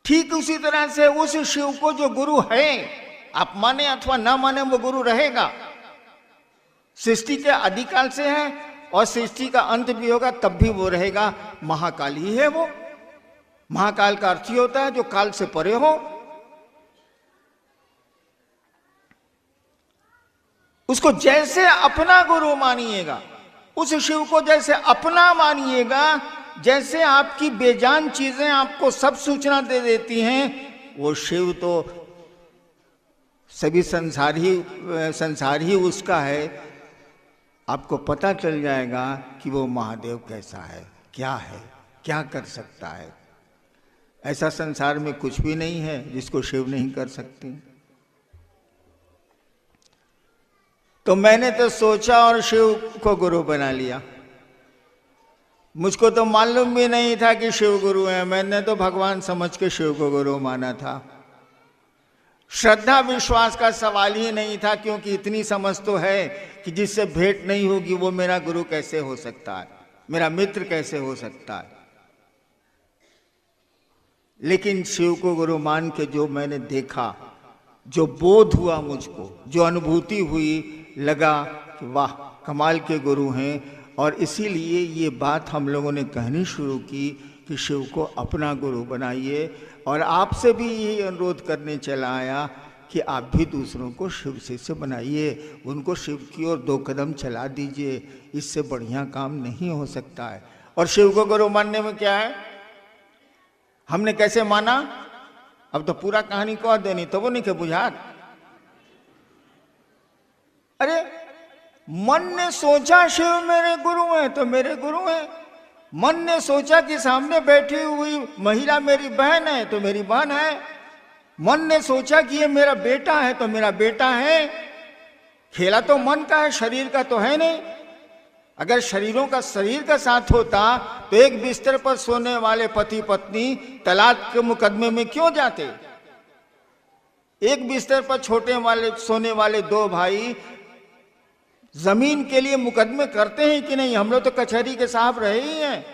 ठीक उसी तरह से उस शिव को जो गुरु है, आप माने अथवा ना माने, वो गुरु रहेगा। सृष्टि के आदिकाल से है और सृष्टि का अंत भी होगा तब भी वो रहेगा। महाकाल ही है वो। महाकाल का अर्थ ही होता है जो काल से परे हो। उसको जैसे अपना गुरु मानिएगा, उस शिव को जैसे अपना मानिएगा, जैसे आपकी बेजान चीजें आपको सब सूचना दे देती हैं, वो शिव तो सभी संसार ही उसका है। आपको पता चल जाएगा कि वो महादेव कैसा है, क्या कर सकता है। ऐसा संसार में कुछ भी नहीं है जिसको शिव नहीं कर सकते। तो मैंने तो सोचा और शिव को गुरु बना लिया। मुझको तो मालूम भी नहीं था कि शिव गुरु है। मैंने तो भगवान समझ के शिव को गुरु माना था। श्रद्धा विश्वास का सवाल ही नहीं था, क्योंकि इतनी समझ तो है कि जिससे भेंट नहीं होगी वो मेरा गुरु कैसे हो सकता है, मेरा मित्र कैसे हो सकता है। लेकिन शिव को गुरु मान के जो मैंने देखा, जो बोध हुआ मुझको, जो अनुभूति हुई, लगा कि वाह कमाल के गुरु हैं। और इसीलिए ये बात हम लोगों ने कहनी शुरू की कि शिव को अपना गुरु बनाइए। और आपसे भी ये अनुरोध करने चला आया कि आप भी दूसरों को शिव शिष्य बनाइए, उनको शिव की ओर 2 कदम चला दीजिए। इससे बढ़िया काम नहीं हो सकता है। और शिव को गुरु मानने में क्या है, हमने कैसे माना, अब तो पूरा कहानी कह देनी, तो वो नहीं के बुझात। अरे मन ने सोचा शिव मेरे गुरु हैं तो मेरे गुरु हैं। मन ने सोचा कि सामने बैठी हुई महिला मेरी बहन है तो मेरी बहन है। मन ने सोचा कि ये मेरा बेटा है तो मेरा बेटा है। खेला तो मन का है, शरीर का तो है नहीं। अगर शरीर का साथ होता तो एक बिस्तर पर सोने वाले पति पत्नी तलाक के मुकदमे में क्यों जाते। एक बिस्तर पर सोने वाले 2 भाई जमीन के लिए मुकदमे करते हैं कि नहीं। हम लोग तो कचहरी के साहब रहे ही हैं,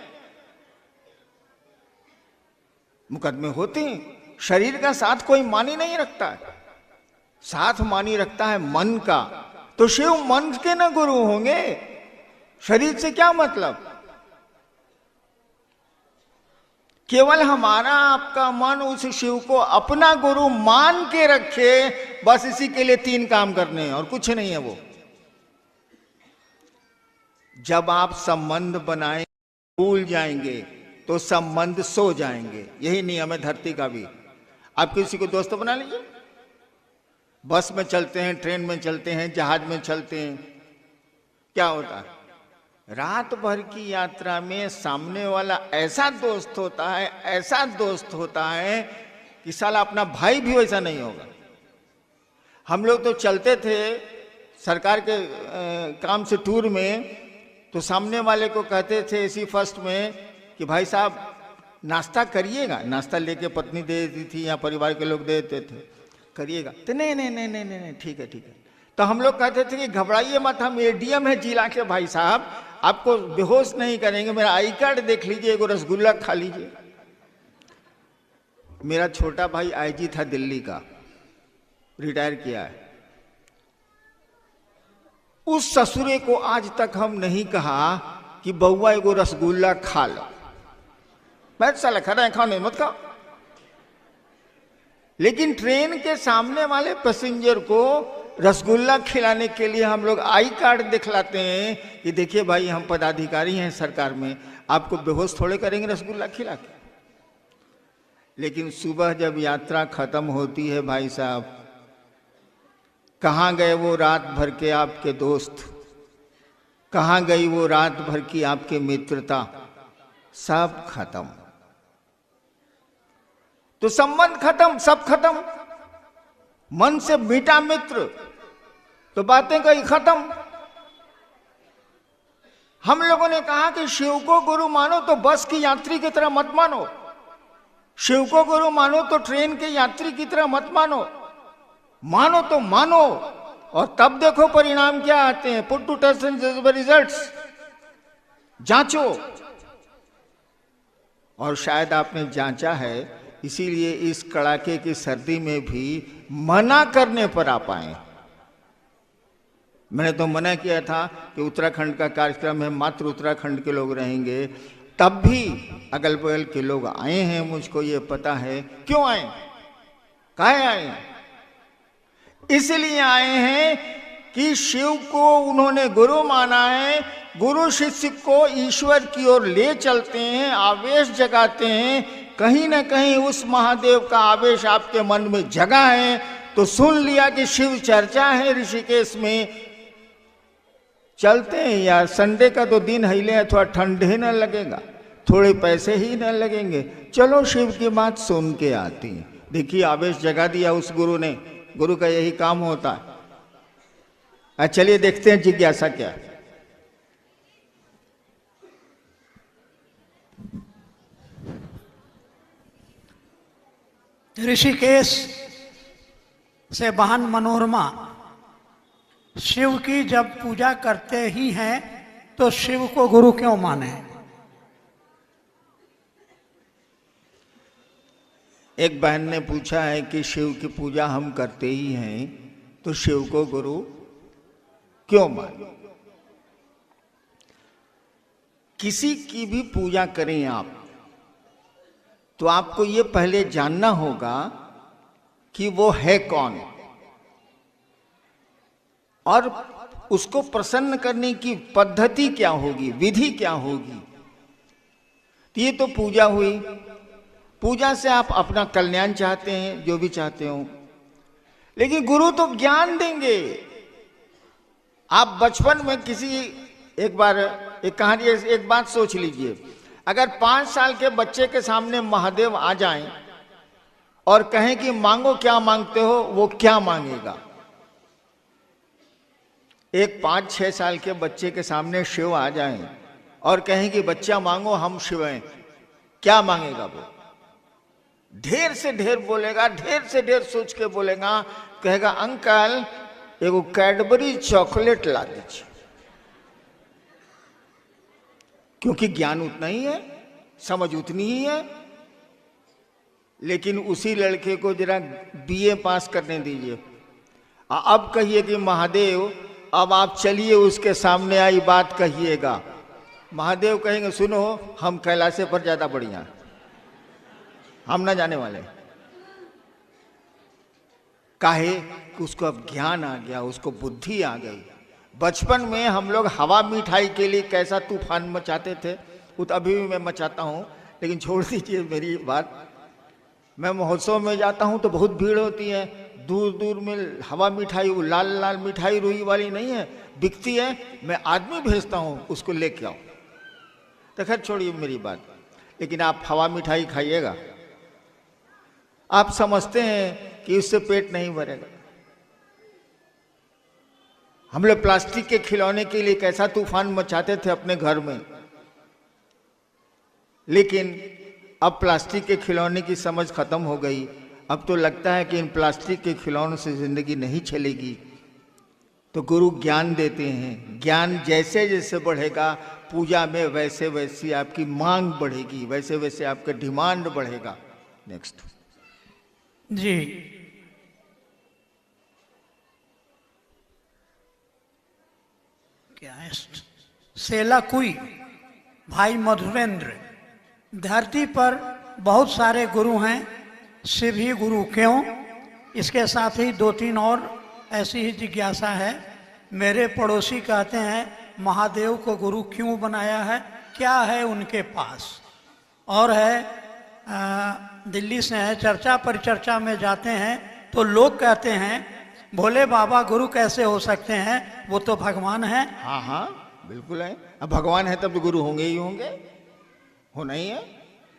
मुकदमे होते हैं। शरीर का साथ कोई मानी नहीं रखता है, साथ मानी रखता है मन का। तो शिव मन के ना गुरु होंगे, शरीर से क्या मतलब। केवल हमारा आपका मन उस शिव को अपना गुरु मान के रखे, बस इसी के लिए 3 काम करने हैं और कुछ नहीं है। वो जब आप संबंध बनाए भूल जाएंगे तो संबंध सो जाएंगे। यही नियम है धरती का भी। आप किसी को दोस्त बना लीजिए, बस में चलते हैं, ट्रेन में चलते हैं, जहाज में चलते हैं, क्या होता है, रात भर की यात्रा में सामने वाला ऐसा दोस्त होता है कि साला अपना भाई भी वैसा नहीं होगा। हम लोग तो चलते थे सरकार के काम से टूर में, तो सामने वाले को कहते थे इसी फर्स्ट में कि भाई साहब नाश्ता करिएगा। नाश्ता लेके पत्नी दे देती थी या परिवार के लोग दे देते थे, करिएगा तो नहीं ठीक है। तो हम लोग कहते थे कि घबराइए मत, हम एडीएम है जिला के भाई साहब, आपको बेहोश नहीं करेंगे, मेरा आई कार्ड देख लीजिए, एगो रसगुल्ला खा लीजिए। मेरा छोटा भाई आईजी था दिल्ली का, रिटायर किया है। उस ससुरे को आज तक हम नहीं कहा कि बउआ एगो रसगुल्ला खा लो। मैं साला खड़ा खाने मत खाओ। लेकिन ट्रेन के सामने वाले पैसेंजर को रसगुल्ला खिलाने के लिए हम लोग आई कार्ड दिखलाते हैं कि देखिए भाई हम पदाधिकारी हैं सरकार में, आपको बेहोश थोड़े करेंगे रसगुल्ला खिला के। लेकिन सुबह जब यात्रा खत्म होती है भाई साहब, कहाँ गए वो रात भर के आपके दोस्त, कहाँ गई वो रात भर की आपकी मित्रता, सब खत्म। तो संबंध खत्म, सब खत्म। मन से मिटा मित्र तो बातें कहीं खत्म। हम लोगों ने कहा कि शिव को गुरु मानो तो बस की यात्री की तरह मत मानो, शिव को गुरु मानो तो ट्रेन के यात्री की तरह मत मानो। मानो तो मानो, और तब देखो परिणाम क्या आते हैं। पुट टू टेस्ट एंड जज रिजल्ट्स, जांचो। और शायद आपने जांचा है इसीलिए इस कड़ाके की सर्दी में भी मना करने पर आप आए। मैंने तो मना किया था कि उत्तराखंड का कार्यक्रम है, मात्र उत्तराखंड के लोग रहेंगे, तब भी अगल बगल के लोग आए हैं, मुझको ये पता है। क्यों आए, काहे आए? इसलिए आए हैं कि शिव को उन्होंने गुरु माना है, गुरु शिष्य को ईश्वर की ओर ले चलते हैं, आवेश जगाते हैं। कहीं ना कहीं उस महादेव का आवेश आपके मन में जगा है, तो सुन लिया कि शिव चर्चा है ऋषिकेश में, चलते हैं यार। संडे का तो दिन हिले है, थोड़ा ठंडे न लगेगा, थोड़े पैसे ही न लगेंगे, चलो शिव की बात सुन के आती है। देखिए आवेश जगा दिया उस गुरु ने, गुरु का यही काम होता है। चलिए देखते हैं जिज्ञासा क्या है। ऋषिकेश से बहन मनोरमा शिव की जब पूजा करते ही हैं तो शिव को गुरु क्यों माने? एक बहन ने पूछा है कि शिव की पूजा हम करते ही हैं तो शिव को गुरु क्यों माने? किसी की भी पूजा करें आप, तो आपको ये पहले जानना होगा कि वो है कौन, और उसको प्रसन्न करने की पद्धति क्या होगी, विधि क्या होगी। तो ये तो पूजा हुई। पूजा से आप अपना कल्याण चाहते हैं, जो भी चाहते हो, लेकिन गुरु तो ज्ञान देंगे। आप बचपन में किसी, एक बार एक कहानी, एक बात सोच लीजिए, अगर 5 साल के बच्चे के सामने महादेव आ जाएं और कहें कि मांगो क्या मांगते हो, वो क्या मांगेगा? एक 5-6 साल के बच्चे के सामने शिव आ जाएं और कहें कि बच्चा मांगो हम शिव हैं, क्या मांगेगा वो? ढेर से ढेर बोलेगा, ढेर से ढेर सोच के बोलेगा, कहेगा अंकल एगो कैडबरी चॉकलेट ला दीजिए। क्योंकि ज्ञान उतना ही है, समझ उतनी ही है। लेकिन उसी लड़के को जरा बीए पास करने दीजिए, अब कहिए कि महादेव अब आप चलिए उसके सामने आई बात कहिएगा। महादेव कहेंगे सुनो हम कैलाश पर ज्यादा बढ़िया, हम ना जाने वाले। काहे कि उसको अब ज्ञान आ गया, उसको बुद्धि आ गई। बचपन में हम लोग हवा मिठाई के लिए कैसा तूफान मचाते थे, वो तो अभी भी मैं मचाता हूँ, लेकिन छोड़ दीजिए मेरी बात। मैं महोत्सव में जाता हूँ तो बहुत भीड़ होती है, दूर दूर में हवा मिठाई, वो लाल लाल मिठाई रुई वाली नहीं है, बिकती है, मैं आदमी भेजता हूँ उसको लेके आओ। तो खैर छोड़िए मेरी बात, लेकिन आप हवा मिठाई खाइएगा, आप समझते हैं कि इससे पेट नहीं भरेगा। हम लोग प्लास्टिक के खिलौने के लिए कैसा तूफान मचाते थे अपने घर में, लेकिन अब प्लास्टिक के खिलौने की समझ खत्म हो गई। अब तो लगता है कि इन प्लास्टिक के खिलौनों से जिंदगी नहीं चलेगी। तो गुरु ज्ञान देते हैं, ज्ञान जैसे जैसे बढ़ेगा पूजा में, वैसे वैसे आपकी मांग बढ़ेगी, वैसे वैसे आपका डिमांड बढ़ेगा। नेक्स्ट जी, क्या है? सेला कुई भाई मधुरेंद्र, धरती पर बहुत सारे गुरु हैं, शिव ही गुरु क्यों? इसके साथ ही 2-3 और ऐसी ही जिज्ञासा है। मेरे पड़ोसी कहते हैं महादेव को गुरु क्यों बनाया है, क्या है उनके पास? और है दिल्ली से है, चर्चा परिचर्चा में जाते हैं तो लोग कहते हैं भोले बाबा गुरु कैसे हो सकते हैं, वो तो भगवान है। हाँ हाँ बिल्कुल है, अब भगवान है तब तो गुरु होंगे ही होंगे, होना ही है।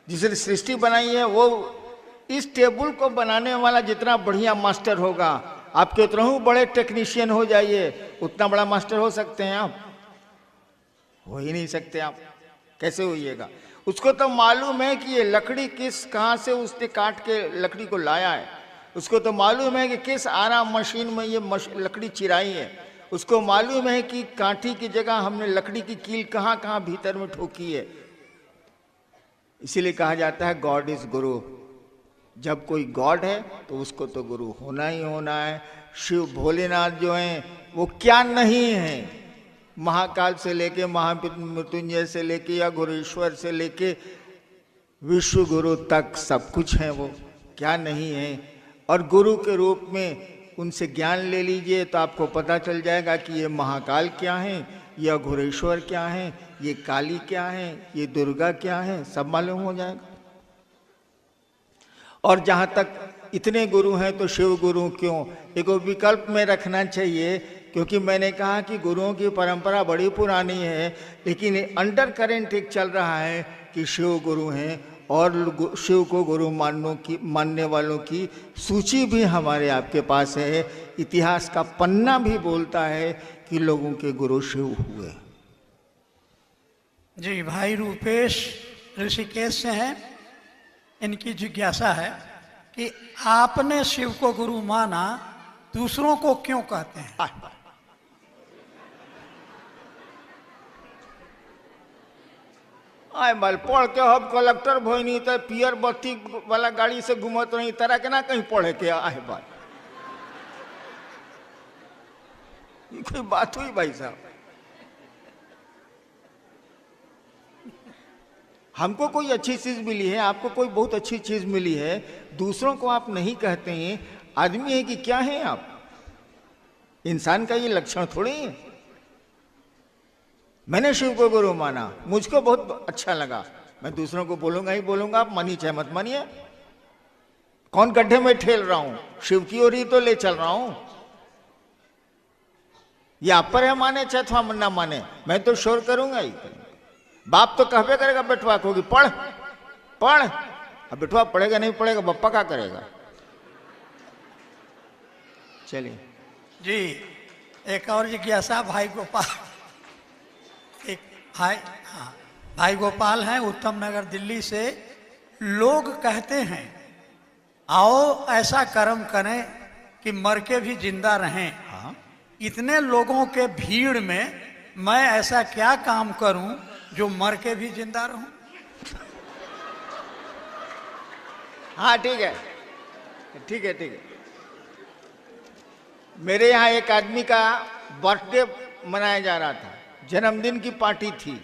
जिसने सृष्टि बनाई है वो, इस टेबल को बनाने वाला जितना बढ़िया मास्टर होगा, आप कितना बड़े टेक्नीशियन हो जाइए, उतना बड़ा मास्टर हो सकते हैं आप? हो ही नहीं सकते आप। कैसे होइएगा? उसको तो मालूम है कि ये लकड़ी कहाँ से उसने काट के लकड़ी को लाया है, उसको तो मालूम है कि किस आराम मशीन में ये लकड़ी चिराई है, उसको मालूम है कि कांटी की जगह हमने लकड़ी की कील कहाँ कहाँ भीतर में ठोकी है। इसीलिए कहा जाता है गॉड इज गुरु। जब कोई गॉड है तो उसको तो गुरु होना ही होना है। शिव भोलेनाथ जो हैं वो क्या नहीं है, महाकाल से लेके महामृत्युंजय से लेके या गुरुश्वर से लेके विश्व गुरु तक सब कुछ है, वो क्या नहीं है। और गुरु के रूप में उनसे ज्ञान ले लीजिए तो आपको पता चल जाएगा कि ये महाकाल क्या है, ये अघोरेश्वर क्या है, ये काली क्या है, ये दुर्गा क्या है, सब मालूम हो जाएगा। और जहाँ तक इतने गुरु हैं तो शिव गुरु क्यों, एक विकल्प में रखना चाहिए, क्योंकि मैंने कहा कि गुरुओं की परंपरा बड़ी पुरानी है, लेकिन अंडर करेंट एक चल रहा है कि शिव गुरु हैं और शिव को गुरु मानने वालों की सूची भी हमारे आपके पास है। इतिहास का पन्ना भी बोलता है कि लोगों के गुरु शिव हुए। जी, भाई रूपेश ऋषिकेश से हैं। इनकी जिज्ञासा है कि आपने शिव को गुरु माना, दूसरों को क्यों कहते हैं? आए बाल पढ़ के हम कलेक्टर भोई तो पियर बत्ती वाला गाड़ी से घूमत रही, तरह के ना कहीं पढ़े के आए बाल, ये कोई बात हुई भाई साहब? हमको कोई अच्छी चीज मिली है, आपको कोई बहुत अच्छी चीज मिली है, दूसरों को आप नहीं कहते हैं। आदमी है कि क्या है आप? इंसान का ये लक्षण थोड़ी है। मैंने शिव को गुरु माना, मुझको बहुत अच्छा लगा, मैं दूसरों को बोलूंगा ही बोलूंगा, आप मानिए चाहे मत मानिए। कौन गड्ढे में ठेल रहा हूं, शिव की ओर ही तो ले चल रहा हूं। ये आप पर है माने चाहे थोड़ा ना माने, मैं तो शोर करूंगा ही। बाप तो कहबे करेगा बेटवा को कि पढ़ पढ़, अब बेटवा पढ़ेगा नहीं पढ़ेगा, बप्पा क्या करेगा। चलिए जी, एक और जिज्ञासा भाई गोपाल, एक भाई गोपाल हैं उत्तम नगर दिल्ली से। लोग कहते हैं आओ ऐसा कर्म करें कि मर के भी जिंदा रहें। हाँ, इतने लोगों के भीड़ में मैं ऐसा क्या काम करूं जो मर के भी जिंदा रहूं? हाँ ठीक है ठीक है ठीक है। मेरे यहाँ एक आदमी का बर्थडे मनाया जा रहा था, जन्मदिन की पार्टी थी।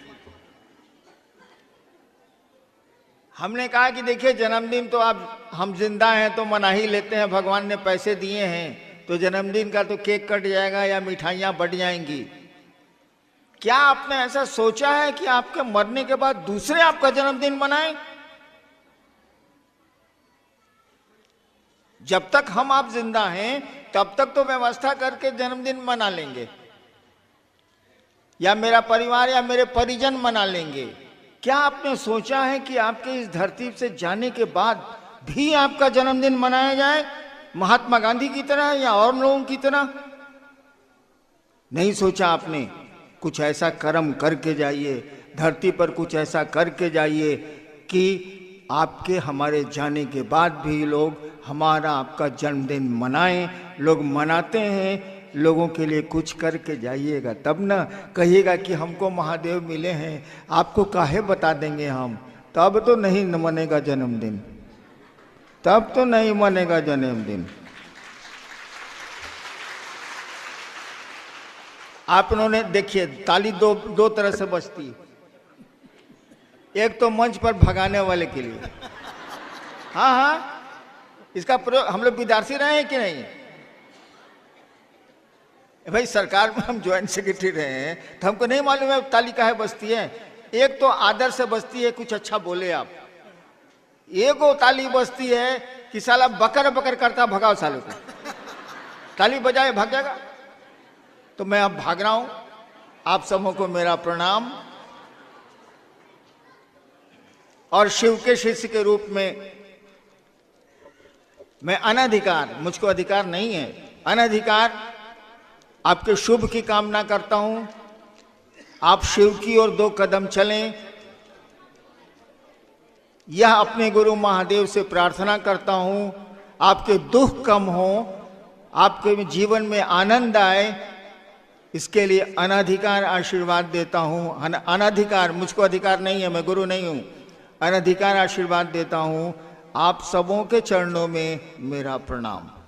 हमने कहा कि देखिए जन्मदिन तो आप हम जिंदा हैं तो मना ही लेते हैं, भगवान ने पैसे दिए हैं तो जन्मदिन का तो केक कट जाएगा या मिठाइयां बढ़ जाएंगी। क्या आपने ऐसा सोचा है कि आपके मरने के बाद दूसरे आपका जन्मदिन मनाएं? जब तक हम आप जिंदा हैं तब तक तो व्यवस्था करके जन्मदिन मना लेंगे, या मेरा परिवार या मेरे परिजन मना लेंगे। क्या आपने सोचा है कि आपके इस धरती से जाने के बाद भी आपका जन्मदिन मनाया जाए महात्मा गांधी की तरह या और लोगों की तरह? नहीं सोचा आपने। कुछ ऐसा कर्म करके जाइए, धरती पर कुछ ऐसा करके जाइए कि आपके हमारे जाने के बाद भी लोग हमारा आपका जन्मदिन मनाएं। लोग मनाते हैं, लोगों के लिए कुछ करके जाइएगा, तब ना कहिएगा कि हमको महादेव मिले हैं, आपको काहे बता देंगे हम। तब तो नहीं मनेगा जन्मदिन, तब तो नहीं मनेगा जन्मदिन। आप उन्होंने देखिए ताली दो तरह से बजती है। एक तो मंच पर भगाने वाले के लिए, हाँ हाँ, इसका प्रयोग हम लोग विद्यार्थी रहे हैं कि नहीं? भाई सरकार में हम ज्वाइंट सेक्रेटरी रहे हैं तो हमको नहीं मालूम है ताली काहे बजती है। एक तो आदर से बजती है, कुछ अच्छा बोले आप। एक वो ताली बजती है कि साला बकर बकर करता, भगाओ सालों को, ताली बजाए भाग जाएगा। तो मैं अब भाग रहा हूं, आप सबों को मेरा प्रणाम। और शिव के शिष्य के रूप में मैं अनधिकार, मुझको अधिकार नहीं है, अनधिकार आपके शुभ की कामना करता हूं। आप शिव की ओर 2 कदम चलें, यह अपने गुरु महादेव से प्रार्थना करता हूं। आपके दुख कम हो, आपके जीवन में आनंद आए, इसके लिए अनधिकार आशीर्वाद देता हूं। अनधिकार, मुझको अधिकार नहीं है, मैं गुरु नहीं हूं, अनधिकार आशीर्वाद देता हूं। आप सबों के चरणों में मेरा प्रणाम।